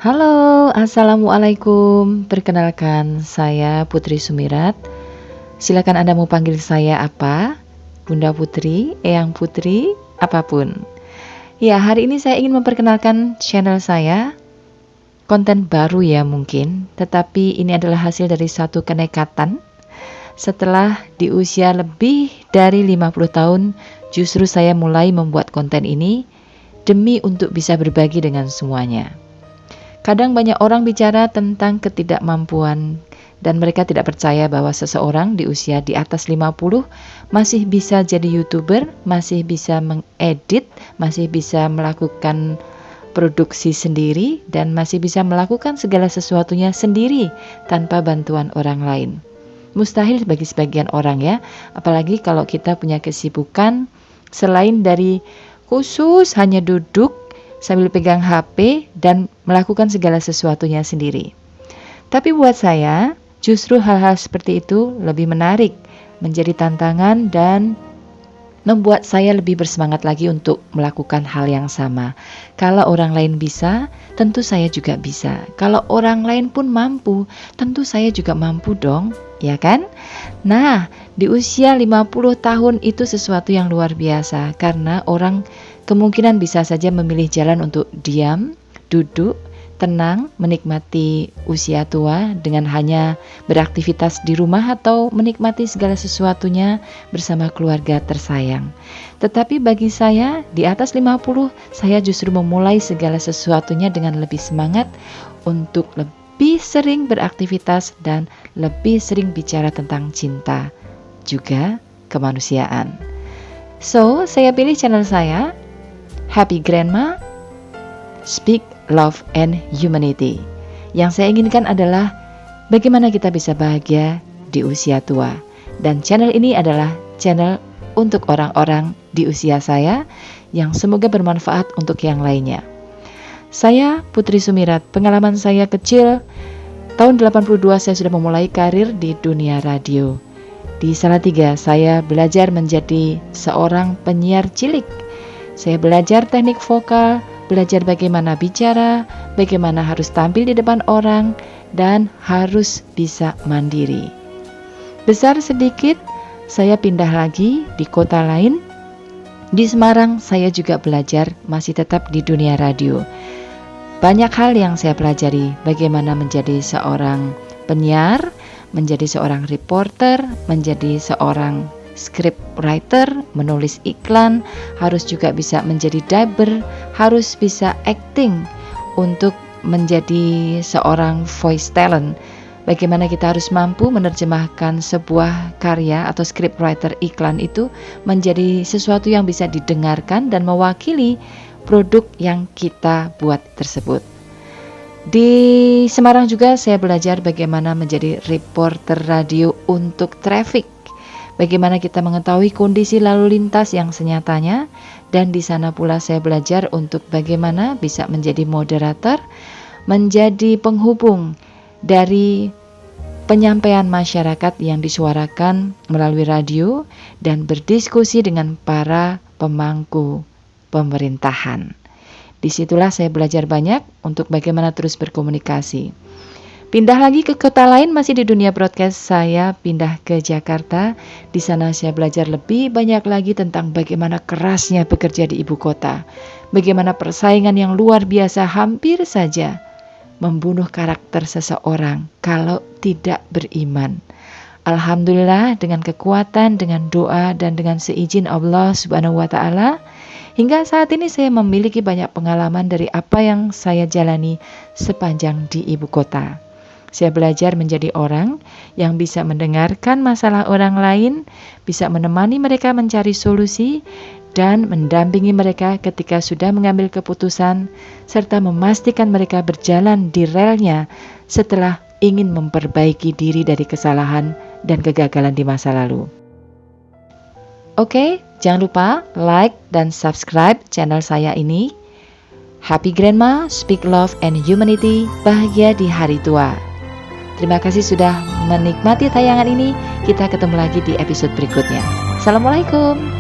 Halo, Assalamualaikum. Perkenalkan, saya Putri Sumirat. Silakan Anda mau panggil saya apa? Bunda Putri, Eyang Putri, apapun. Ya, hari ini saya ingin memperkenalkan channel saya. Konten baru ya mungkin, tetapi ini adalah hasil dari satu kenekatan. Setelah di usia lebih dari 50 tahun, justru saya mulai membuat konten ini demi untuk bisa berbagi dengan semuanya. Kadang banyak orang bicara tentang ketidakmampuan dan mereka tidak percaya bahwa seseorang di usia di atas 50 masih bisa jadi YouTuber, masih bisa mengedit, masih bisa melakukan produksi sendiri dan masih bisa melakukan segala sesuatunya sendiri tanpa bantuan orang lain. Mustahil bagi sebagian orang ya, apalagi kalau kita punya kesibukan selain dari khusus hanya duduk sambil pegang HP dan melakukan segala sesuatunya sendiri. Tapi buat saya, justru hal-hal seperti itu lebih menarik, menjadi tantangan dan membuat saya lebih bersemangat lagi untuk melakukan hal yang sama. Kalau orang lain bisa, tentu saya juga bisa. Kalau orang lain pun mampu, tentu saya juga mampu dong, ya kan? Nah, di usia 50 tahun itu sesuatu yang luar biasa karena orang kemungkinan bisa saja memilih jalan untuk diam, duduk, tenang, menikmati usia tua dengan hanya beraktivitas di rumah atau menikmati segala sesuatunya bersama keluarga tersayang. Tetapi bagi saya, di atas 50, saya justru memulai segala sesuatunya dengan lebih semangat untuk lebih sering beraktivitas dan lebih sering bicara tentang cinta, juga kemanusiaan. So, saya pilih channel saya, Happy Grandma, Speak Love and Humanity. Yang saya inginkan adalah bagaimana kita bisa bahagia di usia tua. Dan channel ini adalah channel untuk orang-orang di usia saya yang semoga bermanfaat untuk yang lainnya. Saya Putri Sumirat, pengalaman saya kecil, tahun 82 saya sudah memulai karir di dunia radio. Di Salatiga saya belajar menjadi seorang penyiar cilik. Saya belajar teknik vokal, belajar bagaimana bicara, bagaimana harus tampil di depan orang, dan harus bisa mandiri. Besar sedikit, saya pindah lagi di kota lain. Di Semarang, saya juga belajar masih tetap di dunia radio. Banyak hal yang saya pelajari, bagaimana menjadi seorang penyiar, menjadi seorang reporter, menjadi seorang script writer, menulis iklan, harus juga bisa menjadi dubber, harus bisa acting untuk menjadi seorang voice talent. Bagaimana kita harus mampu menerjemahkan sebuah karya atau script writer iklan itu menjadi sesuatu yang bisa didengarkan dan mewakili produk yang kita buat tersebut. Di Semarang juga saya belajar bagaimana menjadi reporter radio untuk traffic. Bagaimana kita mengetahui kondisi lalu lintas yang senyatanya, dan di sana pula saya belajar untuk bagaimana bisa menjadi moderator, menjadi penghubung dari penyampaian masyarakat yang disuarakan melalui radio dan berdiskusi dengan para pemangku pemerintahan. Disitulah saya belajar banyak untuk bagaimana terus berkomunikasi. Pindah lagi ke kota lain, masih di dunia broadcast, saya pindah ke Jakarta. Di sana saya belajar lebih banyak lagi tentang bagaimana kerasnya bekerja di ibu kota. Bagaimana persaingan yang luar biasa hampir saja membunuh karakter seseorang kalau tidak beriman. Alhamdulillah dengan kekuatan, dengan doa, dan dengan seizin Allah Subhanahu wa Ta'ala, hingga saat ini saya memiliki banyak pengalaman dari apa yang saya jalani sepanjang di ibu kota. Saya belajar menjadi orang yang bisa mendengarkan masalah orang lain, bisa menemani mereka mencari solusi, dan mendampingi mereka ketika sudah mengambil keputusan, serta memastikan mereka berjalan di relnya setelah ingin memperbaiki diri dari kesalahan dan kegagalan di masa lalu. Oke, jangan lupa like dan subscribe channel saya ini. Happy Grandma, Speak Love and Humanity, bahagia di hari tua. Terima kasih sudah menikmati tayangan ini. Kita ketemu lagi di episode berikutnya. Assalamualaikum.